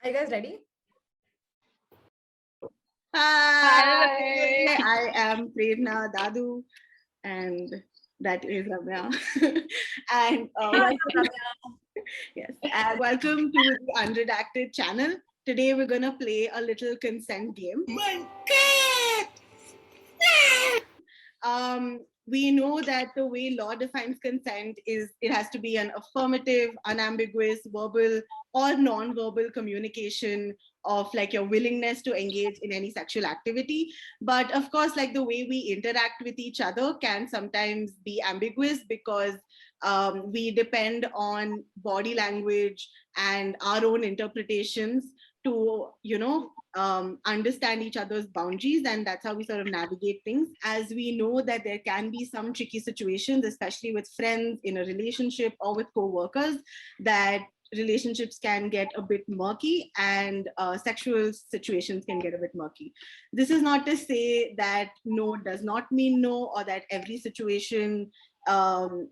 Are you guys ready? Hi, I am Prerna Dadu, and that is Ramya. And yes, and welcome to the Unredacted channel. Today we're gonna play a little consent game. We know that the way law defines consent is it has to be an affirmative, unambiguous, verbal or non-verbal communication of like your willingness to engage in any sexual activity. But of course, like the way we interact with each other can sometimes be ambiguous because we depend on body language and our own interpretations to, understand each other's boundaries, and that's how we sort of navigate things. As we know that there can be some tricky situations, especially with friends in a relationship or with co-workers, that relationships can get a bit murky and sexual situations can get a bit murky. This is not to say that no does not mean no, or that every situation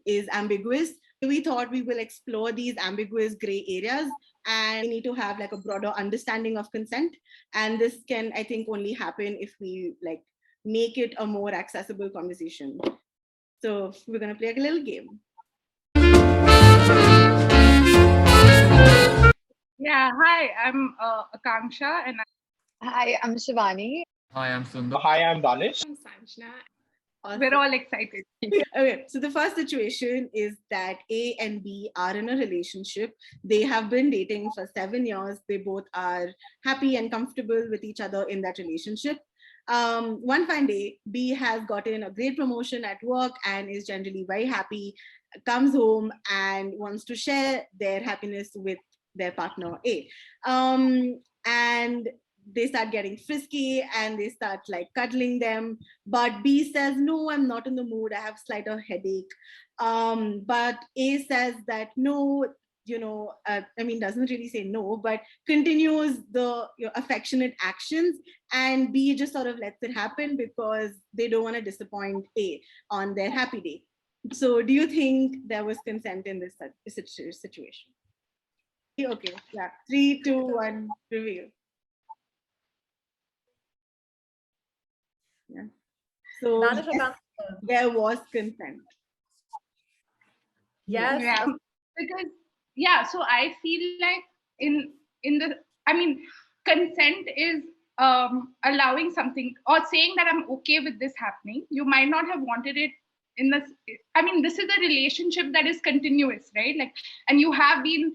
is ambiguous. We thought we will explore these ambiguous gray areas, and we need to have like a broader understanding of consent. And this can, I think, only happen if we like make it a more accessible conversation. So we're going to play a little game. Yeah, hi, I'm Akanksha, and Hi, I'm Shivani. Hi, I'm Sundar. Hi, I'm Danish. I'm Sanjna. We're all excited. Okay, so the first situation is that A and B are in a relationship. They have been dating for 7 years. They both are happy and comfortable with each other in that relationship. One fine day, B has gotten a great promotion at work and is generally very happy, comes home and wants to share their happiness with their partner A. And they start getting frisky and they start like cuddling them. But B says, no, I'm not in the mood. I have slighter headache. But A says that no, doesn't really say no, but continues the affectionate actions. And B just sort of lets it happen because they don't want to disappoint A on their happy day. So do you think there was consent in this situation? Okay, yeah. 3, 2, 1, reveal. Yeah. So there was consent. Yes. Yeah. Because so I feel like in the consent is allowing something or saying that I'm okay with this happening. You might not have wanted it in this. This is a relationship that is continuous, right? Like, and you have been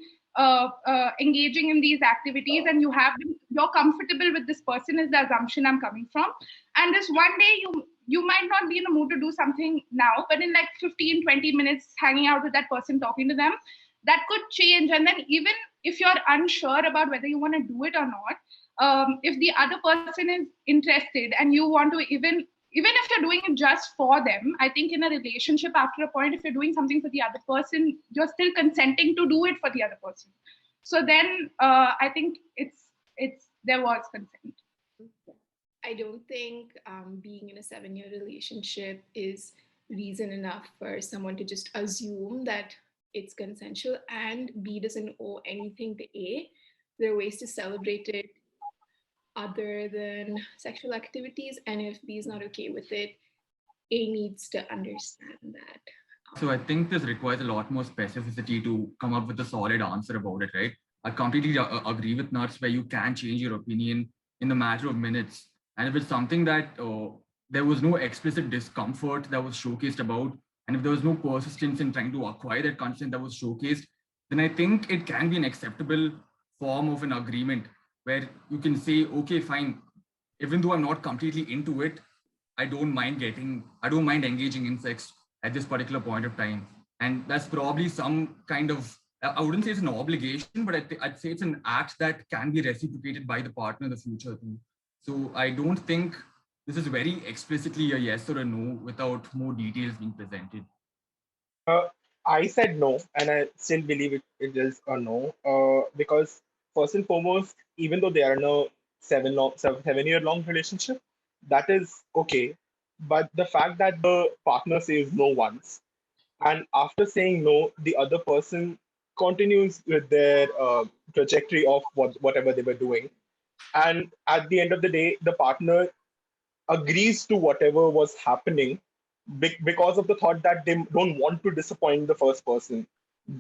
engaging in these activities, and you're comfortable with this person is the assumption I'm coming from. And this one day you might not be in the mood to do something now, but in like 15-20 minutes hanging out with that person, talking to them, that could change. And then even if you're unsure about whether you want to do it or not, if the other person is interested and you want to even if you're doing it just for them, I think in a relationship, after a point, if you're doing something for the other person, you're still consenting to do it for the other person. So then I think there was consent. I don't think being in a 7-year relationship is reason enough for someone to just assume that it's consensual, and B doesn't owe anything to A. There are ways to celebrate it other than sexual activities, and if B is not okay with it, A needs to understand that. So I think this requires a lot more specificity to come up with a solid answer about it, right? I completely agree with Nuts where you can change your opinion in a matter of minutes. And if it's something that there was no explicit discomfort that was showcased about, and if there was no persistence in trying to acquire that consent that was showcased, then I think it can be an acceptable form of an agreement where you can say, okay, fine, even though I'm not completely into it, I don't mind engaging in sex at this particular point of time. And that's probably some kind of, I wouldn't say it's an obligation, but I'd say it's an act that can be reciprocated by the partner in the future too. So I don't think this is very explicitly a yes or a no without more details being presented. I said no, and I still believe it is a no. Because first and foremost, even though they are in a 7-year long relationship, that is okay. But the fact that the partner says no once, and after saying no, the other person continues with their trajectory of whatever they were doing. And at the end of the day, the partner agrees to whatever was happening because of the thought that they don't want to disappoint the first person.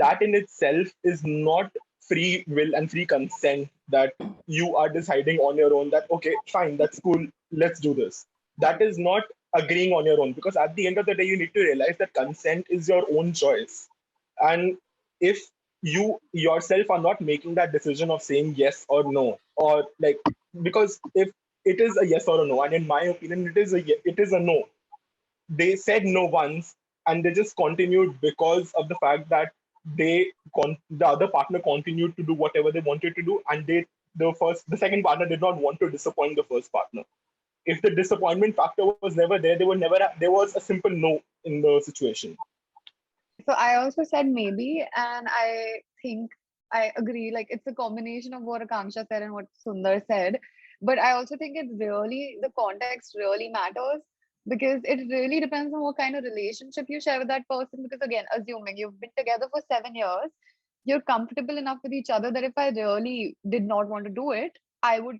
That in itself is not free will and free consent, that you are deciding on your own that, okay, fine, that's cool, let's do this. That is not agreeing on your own, because at the end of the day, you need to realize that consent is your own choice. And if you yourself are not making that decision of saying yes or no, or like, because if it is a yes or a no, and in my opinion, it is a no. They said no once, and they just continued because of the fact that the other partner continued to do whatever they wanted to do, and the second partner did not want to disappoint the first partner. If the disappointment factor was never there, there was a simple no in the situation. So I also said maybe, and I think I agree. Like it's a combination of what Akanksha said and what Sundar said. But I also think the context really matters, because it really depends on what kind of relationship you share with that person. Because again, assuming you've been together for 7 years, you're comfortable enough with each other that if I really did not want to do it, I would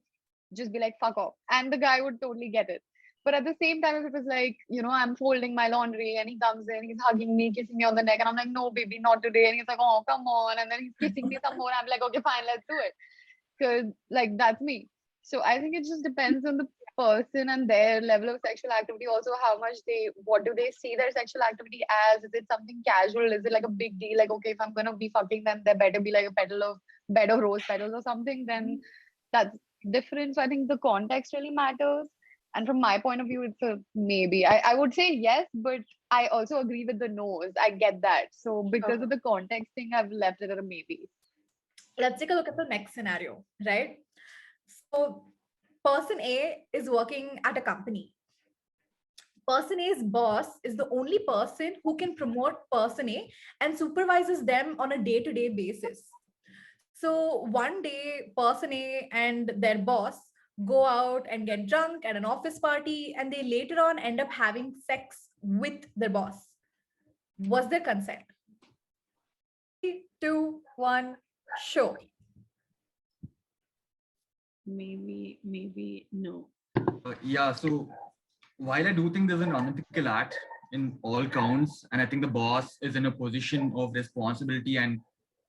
just be like, fuck off. And the guy would totally get it. But at the same time, if it was like, I'm folding my laundry and he comes in, he's hugging me, kissing me on the neck, and I'm like, no, baby, not today. And he's like, oh, come on. And then he's kissing me some more. I'm like, okay, fine, let's do it. Because, like, that's me. So I think it just depends on the person and their level of sexual activity. Also, what do they see their sexual activity as? Is it something casual? Is it like a big deal? Like, okay, if I'm going to be fucking, then there better be like a bed of rose petals or something. Then that's different. So I think the context really matters. And from my point of view, it's a maybe. I would say yes, but I also agree with the no's. I get that. So because of the context thing, I've left it at a maybe. Let's take a look at the next scenario, right? So person A is working at a company. Person A's boss is the only person who can promote person A and supervises them on a day-to-day basis. So one day, person A and their boss go out and get drunk at an office party, and they later on end up having sex with their boss. Was there consent? 3, 2, 1, show. Maybe no. Yeah, so while I do think there's an unethical act in all counts, and I think the boss is in a position of responsibility, and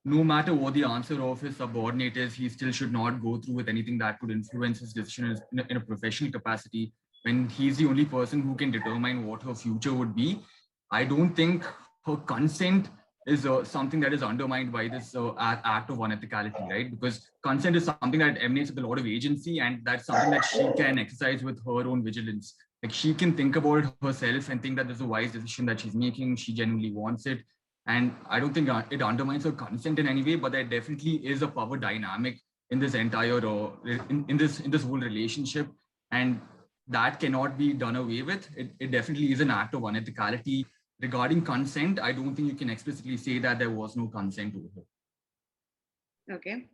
no matter what the answer of his subordinate is, he still should not go through with anything that could influence his decision in a professional capacity, when he's the only person who can determine what her future would be. I don't think her consent is something that is undermined by this act of unethicality, right? Because consent is something that emanates with a lot of agency, and that's something that she can exercise with her own vigilance. Like, she can think about it herself and think that this is a wise decision that she's making. She genuinely wants it. And I don't think it undermines her consent in any way, but there definitely is a power dynamic in this entire in this whole relationship, and that cannot be done away with. It definitely is an act of unethicality. Regarding consent, I don't think you can explicitly say that there was no consent over here. Okay.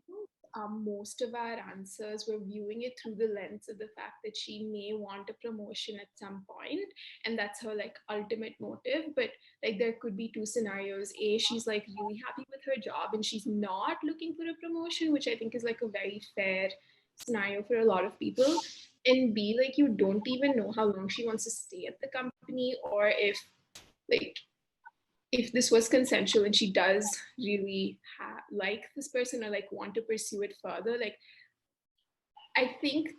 Most of our answers were viewing it through the lens of the fact that she may want a promotion at some point, and that's her like ultimate motive. But like, there could be two scenarios. A, she's like really happy with her job and she's not looking for a promotion, which I think is like a very fair scenario for a lot of people. And B, like, you don't even know how long she wants to stay at the company, or if this was consensual and she does really like this person or like want to pursue it further. Like, I think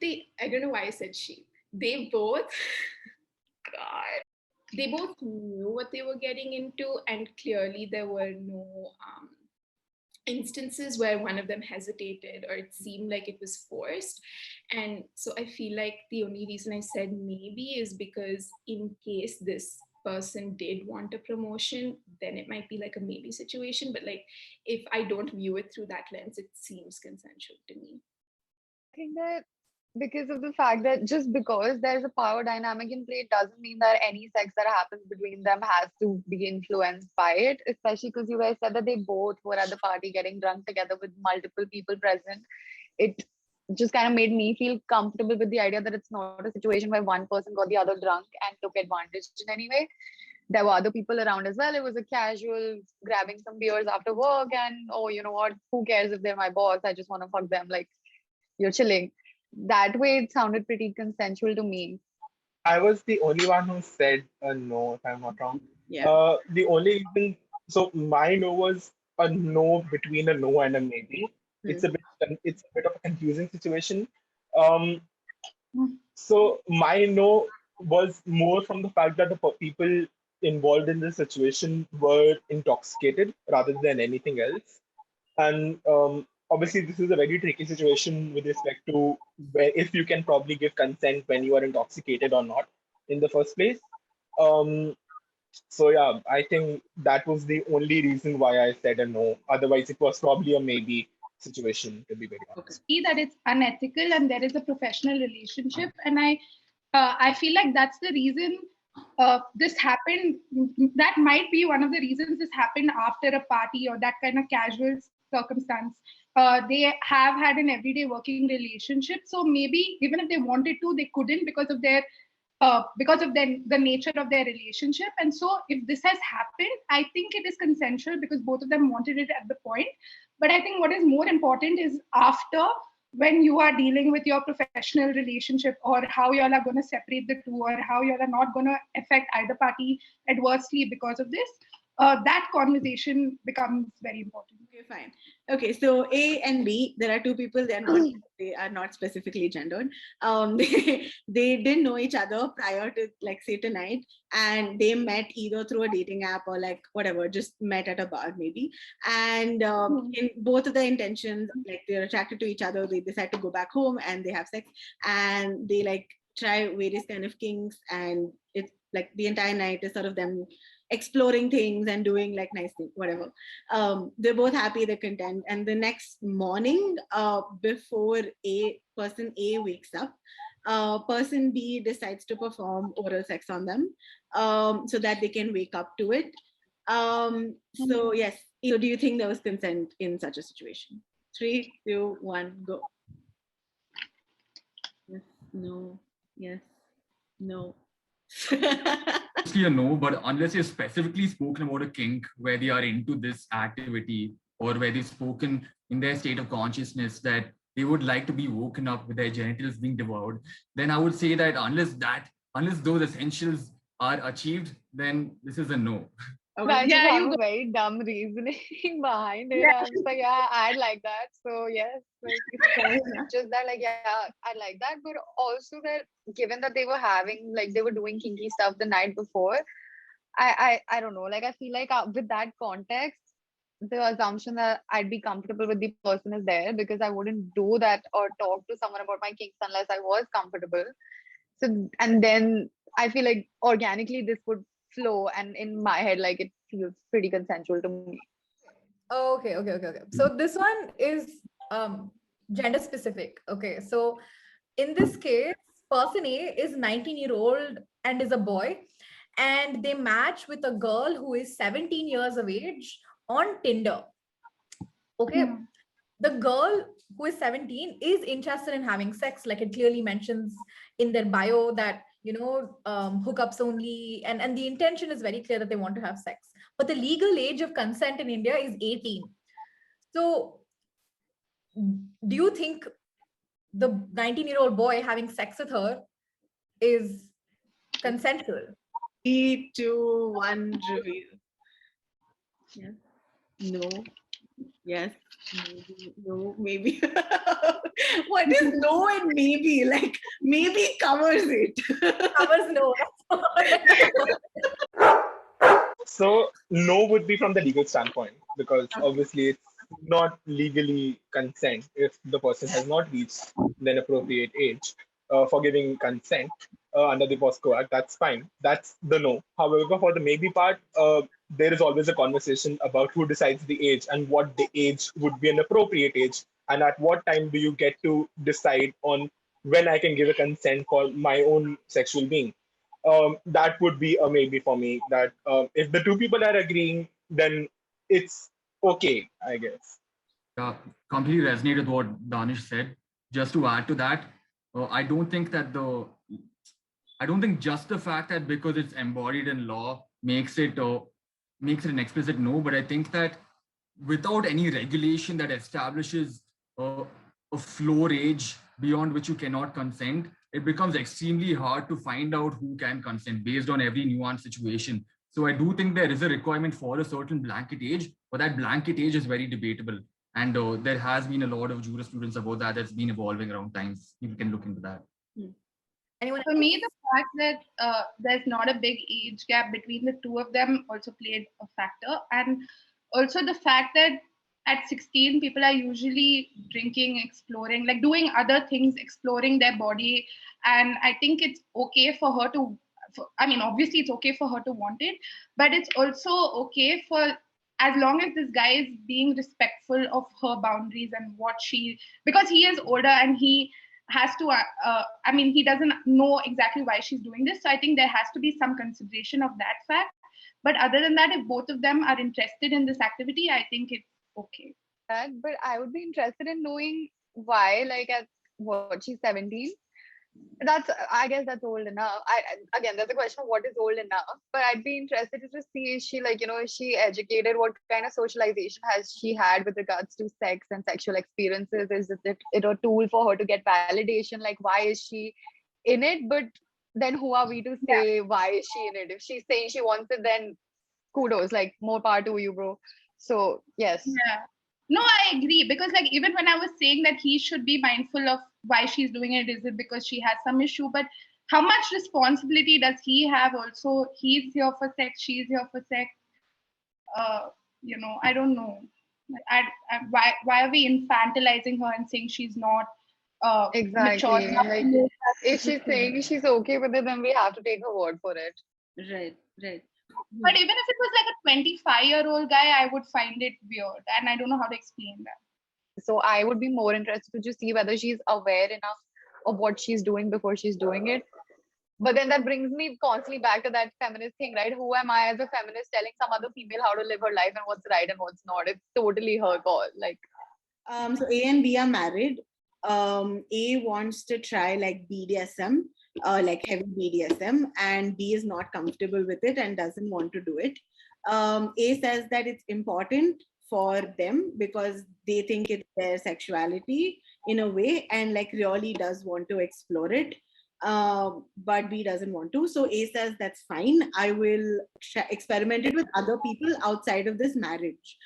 I don't know why I said she, they both God, they both knew what they were getting into, and clearly there were no instances where one of them hesitated or it seemed like it was forced. And so I feel like the only reason I said maybe is because in case this person did want a promotion, then it might be like a maybe situation. But like, if I don't view it through that lens, it seems consensual to me. I think that because of the fact that just because there's a power dynamic in play, it doesn't mean that any sex that happens between them has to be influenced by it, especially because you guys said that they both were at the party getting drunk together with multiple people present. It just kind of made me feel comfortable with the idea that it's not a situation where one person got the other drunk and took advantage in any way. there were other people around as well. It was a casual grabbing some beers after work, and oh, you know what? Who cares if they're my boss? I just want to fuck them. Like, you're chilling. That way, it sounded pretty consensual to me. I was the only one who said no, if I'm not wrong. Yeah. The only reason, so my no was a no between a no and a maybe. It's a bit of a confusing situation. Um, so my no was more from the fact that the people involved in the situation were intoxicated rather than anything else. And obviously, this is a very tricky situation with respect to where if you can probably give consent when you are intoxicated or not in the first place. Um, so yeah, I think that was the only reason why I said a no. Otherwise, it was probably a maybe situation, to be very honest. See that it's unethical and there is a professional relationship, and I feel like that's the reason this happened. That might be one of the reasons this happened after a party or that kind of casual circumstance. They have had an everyday working relationship, so maybe even if they wanted to, they couldn't because of the nature of their relationship. And so if this has happened, I think it is consensual because both of them wanted it at the point. But I think what is more important is after, when you are dealing with your professional relationship, or how y'all are going to separate the two, or how y'all are not going to affect either party adversely because of this, that conversation becomes very important. Okay, fine. Okay, so A and B, there are two people. They are not specifically gendered. They didn't know each other prior to, like, say tonight, and they met either through a dating app or like whatever, just met at a bar maybe. And in both of their intentions, like they're attracted to each other, they decide to go back home and they have sex, and they like try various kind of kinks, and it's like the entire night is sort of them exploring things and doing like nice things, whatever. They're both happy, they're content. And the next morning, before person A wakes up, person B decides to perform oral sex on them, so that they can wake up to it. So yes, so do you think there was consent in such a situation? 3, 2, 1, go. Yes, no, yes, no. Obviously a no, but unless you've specifically spoken about a kink where they are into this activity, or where they've spoken in their state of consciousness that they would like to be woken up with their genitals being devoured, then I would say that unless those essentials are achieved, then this is a no. Okay. I just Yeah, have you a go. very dumb reasoning behind it. Yeah. I was like, yeah, I'd like that. So yes, like it's just that, like, yeah, I like that. But also that, given that they were having, like, they were doing kinky stuff the night before, I don't know. Like, I feel like with that context, the assumption that I'd be comfortable with the person is there, because I wouldn't do that or talk to someone about my kinks unless I was comfortable. So, and then I feel like organically this would flow, and in my head, like, it feels pretty consensual to me. Okay. So this one is gender specific. Okay. So in this case, person A is 19-year-old and is a boy, and they match with a girl who is 17 years of age on Tinder. Okay. The girl who is 17 is interested in having sex, like it clearly mentions in their bio that, hookups only, and the intention is very clear that they want to have sex. But the legal age of consent in India is 18. So do you think the 19-year-old boy having sex with her is consensual? 3, 2, 1, reveal. Yes. No. Yes. Maybe. No. Maybe. What is no and maybe? Like, maybe covers it. Covers no. So no would be from the legal standpoint, because obviously it's not legally consent if the person has not reached the appropriate age for giving consent under the POSCO Act. That's fine. That's the no. However, for the maybe part, there is always a conversation about who decides the age and what the age would be an appropriate age, and at what time do you get to decide on when I can give a consent for my own sexual being. That would be a maybe for me. That if the two people are agreeing, then it's okay, I guess. Completely resonate with what Danish said. Just to add to that, I don't think just the fact that because it's embodied in law makes it an explicit no. But I think that without any regulation that establishes a floor age beyond which you cannot consent, it becomes extremely hard to find out who can consent based on every nuanced situation. So I do think there is a requirement for a certain blanket age, but that blanket age is very debatable. And there has been a lot of jurisprudence about that that's been evolving around times. You can look into that. Anyone For me, the fact that there's not a big age gap between the two of them also played a factor. And also the fact that at 16, people are usually drinking, exploring, like doing other things, exploring their body. And I think it's okay for her to, obviously it's okay for her to want it, but it's also okay for, as long as this guy is being respectful of her boundaries and because he is older and he has to, he doesn't know exactly why she's doing this. So I think there has to be some consideration of that fact. But other than that, if both of them are interested in this activity, I think it's okay. But I would be interested in knowing why, like at what, she's 17. I guess that's old enough. Again, there's a question of what is old enough, but I'd be interested to see, is she like, is she educated? What kind of socialization has she had with regards to sex and sexual experiences? Is it a tool for her to get validation? Like, why is she in it? But then who are we to say why is she in it? If she's saying she wants it, then kudos, like more power to you, bro. So yes. Yeah. No, I agree, because like even when I was saying that he should be mindful of why she's doing it, is it because she has some issue? But how much responsibility does he have also? He's here for sex, she's here for sex. I don't know. Why are we infantilizing her and saying she's not Exactly. mature? Like, if she's saying she's okay with it, then we have to take her word for it. Right. But even if it was like a 25-year-old guy, I would find it weird, and I don't know how to explain that. So I would be more interested to just see whether she's aware enough of what she's doing before she's doing it. But then that brings me constantly back to that feminist thing, right? Who am I as a feminist telling some other female how to live her life and what's right and what's not? It's totally her call. Like, so A and B are married. A wants to try like BDSM, like heavy BDSM, and B is not comfortable with it and doesn't want to do it. A says that it's important for them because they think it's their sexuality in a way and like really does want to explore it. But B doesn't want to. So A says that's fine. I will experiment it with other people outside of this marriage.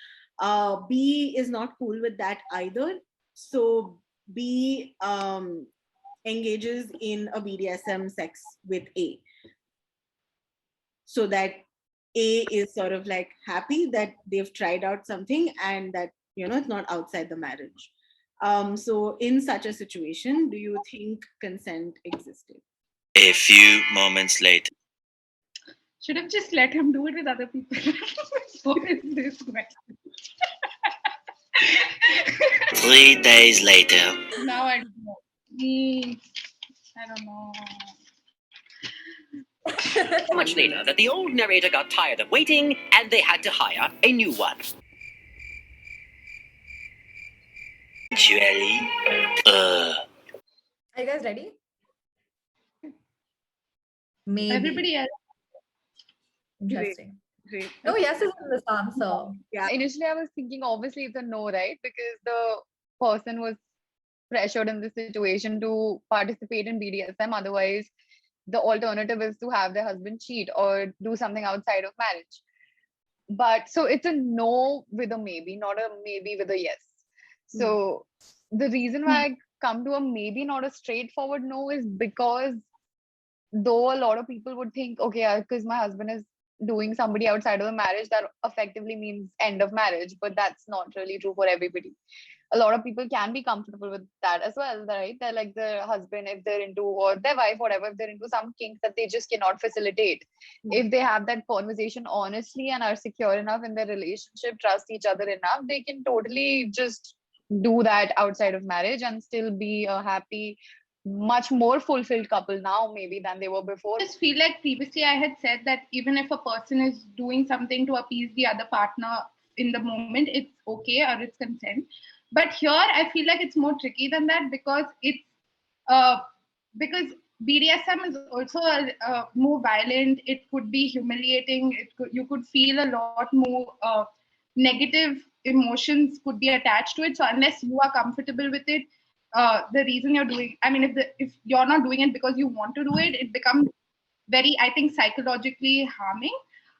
B is not cool with that either. So B engages in a BDSM sex with A. So that A is sort of like happy that they've tried out something and that, it's not outside the marriage. So in such a situation, do you think consent existed? A few moments later. Should have just let him do it with other people. What is this question? 3 days later. Now I don't know. I don't know. So much later that the old narrator got tired of waiting and they had to hire a new one. Eventually, Are you guys ready? Maybe. Everybody else. Interesting. Great. No, yes is in this answer. Yeah. initially I was thinking obviously it's a no, right? Because the person was pressured in this situation to participate in BDSM. Otherwise, the alternative is to have their husband cheat or do something outside of marriage. But so it's a no with a maybe, not a maybe with a yes. So the reason why I come to a maybe, not a straightforward no, is because though a lot of people would think, okay, because my husband is doing somebody outside of the marriage, that effectively means end of marriage. But that's not really true for everybody. A lot of people can be comfortable with that as well, right? They're like their husband, if they're into, or their wife, whatever, if they're into some kink that they just cannot facilitate. If they have that conversation honestly and are secure enough in their relationship, trust each other enough, they can totally just do that outside of marriage and still be a happy, much more fulfilled couple now maybe than they were before. I just feel like previously I had said that even if a person is doing something to appease the other partner in the moment, it's okay or it's consent. But here I feel like it's more tricky than that because it's because BDSM is also more violent. It could be humiliating. You could feel a lot more negative emotions could be attached to it. So unless you are comfortable with it, the reason you're doing, I mean, if you're not doing it because you want to do it, it becomes very, I think, psychologically harming.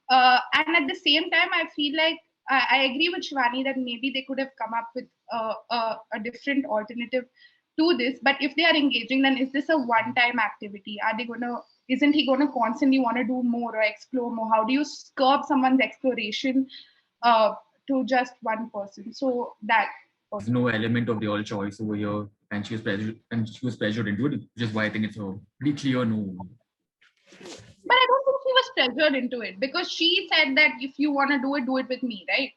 And at the same time, I feel like I agree with Shivani that maybe they could have come up with a different alternative to this. But if they are engaging, then is this a one-time activity? Isn't he going to constantly want to do more or explore more? How do you curb someone's exploration to just one person? So that. There's no element of real choice over here, and she was pressured into it, which is why I think it's a pretty clear no. But I don't think she was pressured into it because she said that if you want to do it with me, right?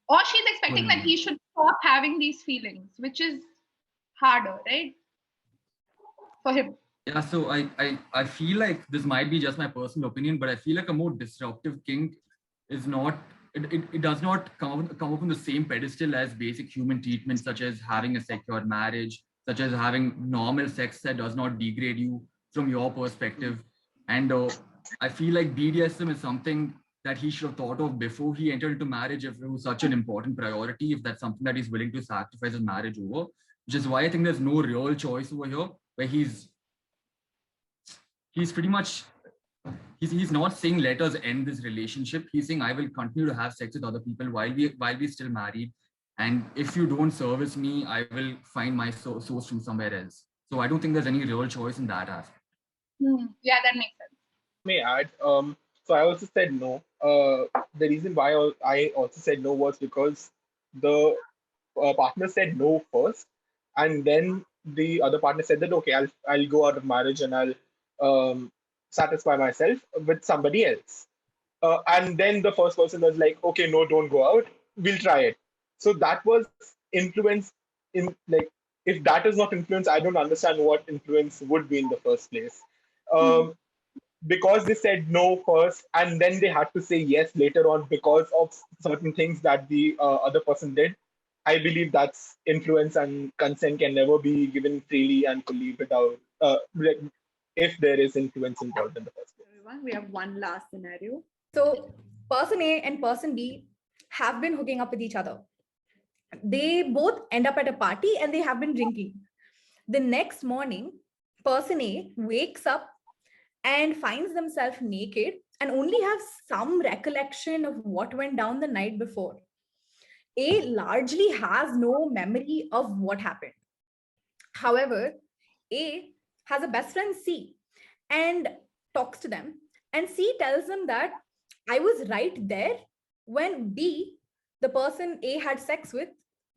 Or she's expecting that he should stop having these feelings, which is harder, right? For him. Yeah, so I feel like this might be just my personal opinion, but I feel like a more disruptive kink is not, it does not come up on the same pedestal as basic human treatments, such as having a secure marriage, such as having normal sex that does not degrade you from your perspective. And I feel like BDSM is something that he should have thought of before he entered into marriage, if it was such an important priority, if that's something that he's willing to sacrifice his marriage over, which is why I think there's no real choice over here, where he's pretty much, he's not saying let us end this relationship. He's saying I will continue to have sex with other people while we're still married. And if you don't service me, I will find my source from somewhere else. So I don't think there's any real choice in that aspect. Yeah, that makes sense. May add, so I also said no. The reason why I also said no was because the partner said no first, and then the other partner said that okay, I'll go out of marriage and I'll satisfy myself with somebody else. And then the first person was like, okay, no, don't go out. We'll try it. So that was influence in, like, if that is not influence, I don't understand what influence would be in the first place. Because they said no first and then they had to say yes later on because of certain things that the other person did, I believe that's influence, and consent can never be given freely and fully without if there is influence involved in the first place. Everyone, we have one last scenario. So person A and person B have been hooking up with each other. They both end up at a party and they have been drinking. The next morning, person A wakes up and finds themselves naked and only have some recollection of what went down the night before. A largely has no memory of what happened. However, A has a best friend C and talks to them, and C tells them that I was right there when B, the person A had sex with,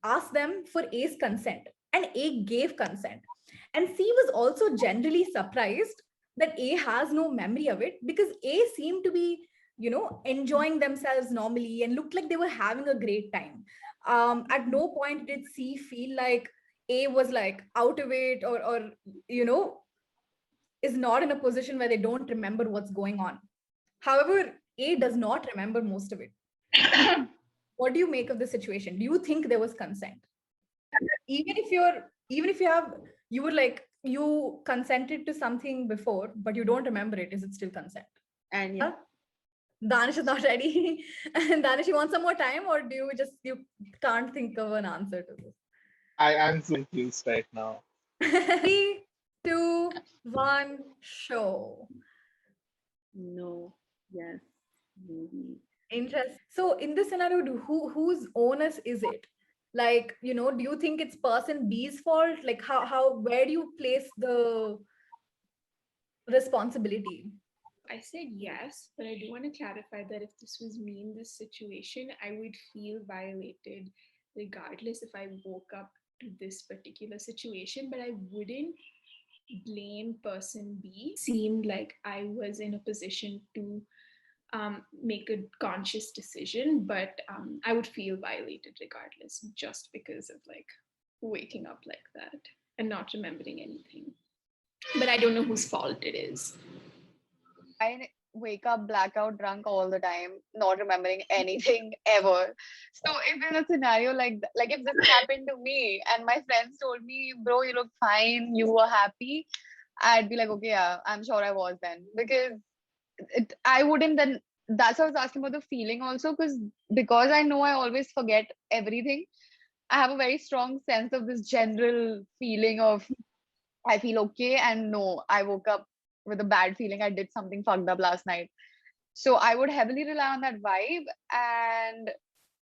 asked them for A's consent, and A gave consent. And C was also generally surprised that A has no memory of it because A seemed to be, enjoying themselves normally and looked like they were having a great time. At no point did C feel like A was like out of it or is not in a position where they don't remember what's going on. However, A does not remember most of it. What do you make of the situation? Do you think there was consent? Even if you consented to something before, but you don't remember it, is it still consent? And yeah. Danish is not ready. And Danish, you want some more time, or you can't think of an answer to this? I am so confused right now. 3, 2, 1, show. No. Yes. Maybe. Interesting. So in this scenario, whose onus is it? Like, do you think it's person B's fault? Like where do you place the responsibility? I said yes, but I do want to clarify that if this was me in this situation, I would feel violated regardless if I woke up to this particular situation, but I wouldn't blame person B. It seemed like I was in a position to make a conscious decision, but I would feel violated regardless, just because of like waking up like that and not remembering anything. But I don't know whose fault it is. wake up blackout drunk all the time, not remembering anything ever. So if in a scenario like if this happened to me and my friends told me, bro, you look fine, you were happy, I'd be like, okay, yeah, I'm sure I was then. Because I wouldn't then, that's why I was asking about the feeling also, because I know I always forget everything. I have a very strong sense of this general feeling of I feel okay, and no, I woke up with a bad feeling. I did something fucked up last night. So I would heavily rely on that vibe. And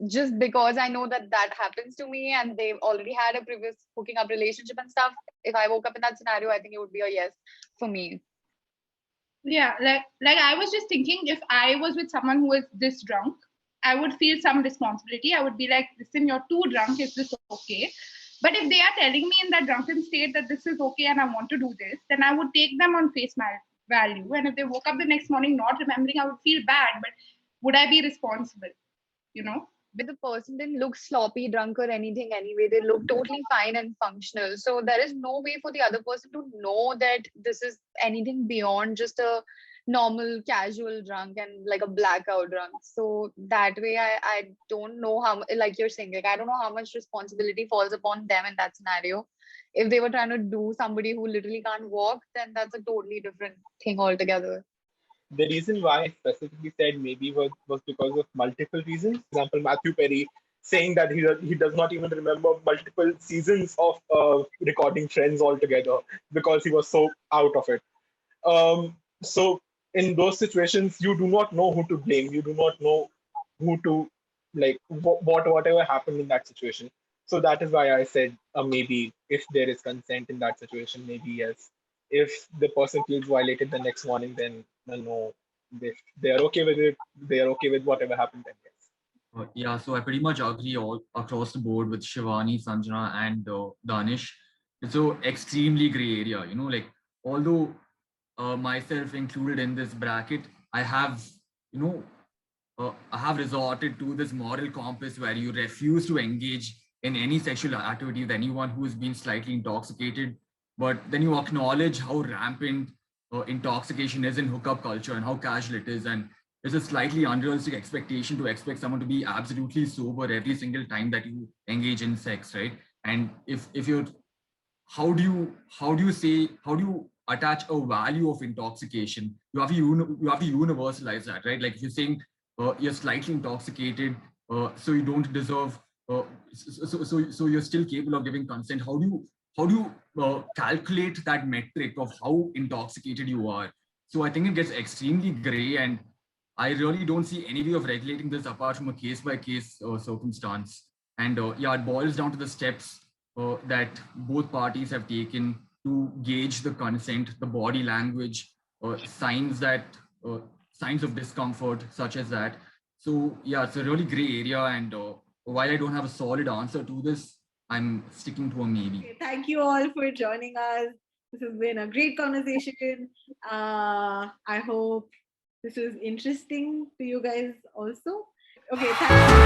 just because I know that that happens to me and they've already had a previous hooking up relationship and stuff, if I woke up in that scenario, I think it would be a yes for me. Yeah, like I was just thinking, if I was with someone who is this drunk, I would feel some responsibility. I would be like, listen, you're too drunk, is this okay? But if they are telling me in that drunken state that this is okay and I want to do this, then I would take them on face value. And if they woke up the next morning not remembering, I would feel bad, but would I be responsible, you know? But the person didn't look sloppy, drunk, or anything anyway. They look totally fine and functional. So there is no way for the other person to know that this is anything beyond just a normal casual drunk and like a blackout drunk. So that way I don't know how, like you're saying, like I don't know how much responsibility falls upon them in that scenario. If they were trying to do somebody who literally can't walk, then that's a totally different thing altogether. The reason why I specifically said maybe was because of multiple reasons. For example, Matthew Perry saying that he does not even remember multiple seasons of recording Friends altogether because he was so out of it. So in those situations, you do not know who to blame. You do not know who to like whatever happened in that situation. So that is why I said maybe if there is consent in that situation, maybe yes. If the person feels violated the next morning, then no. If they are okay with it, they are okay with whatever happened, then yes. Yeah, so I pretty much agree all across the board with Shivani, Sanjana, and Danish. It's a extremely gray area, like although myself included in this bracket, I have, I have resorted to this moral compass where you refuse to engage in any sexual activity with anyone who has been slightly intoxicated. But then you acknowledge how rampant intoxication is in hookup culture and how casual it is. And it's a slightly unrealistic expectation to expect someone to be absolutely sober every single time that you engage in sex, right? And if you're how do you attach a value of intoxication? You have to universalize that, right? Like if you're saying you're slightly intoxicated, so you don't deserve, so you're still capable of giving consent. How do you calculate that metric of how intoxicated you are? So I think it gets extremely gray, and I really don't see any way of regulating this apart from a case by case circumstance. And yeah, it boils down to the steps that both parties have taken to gauge the consent, the body language, signs signs of discomfort, such as that. So yeah, it's a really gray area, and while I don't have a solid answer to this, I'm sticking to a maybe. Okay, thank you all for joining us. This has been a great conversation. I hope this was interesting to you guys also. Okay, thank you.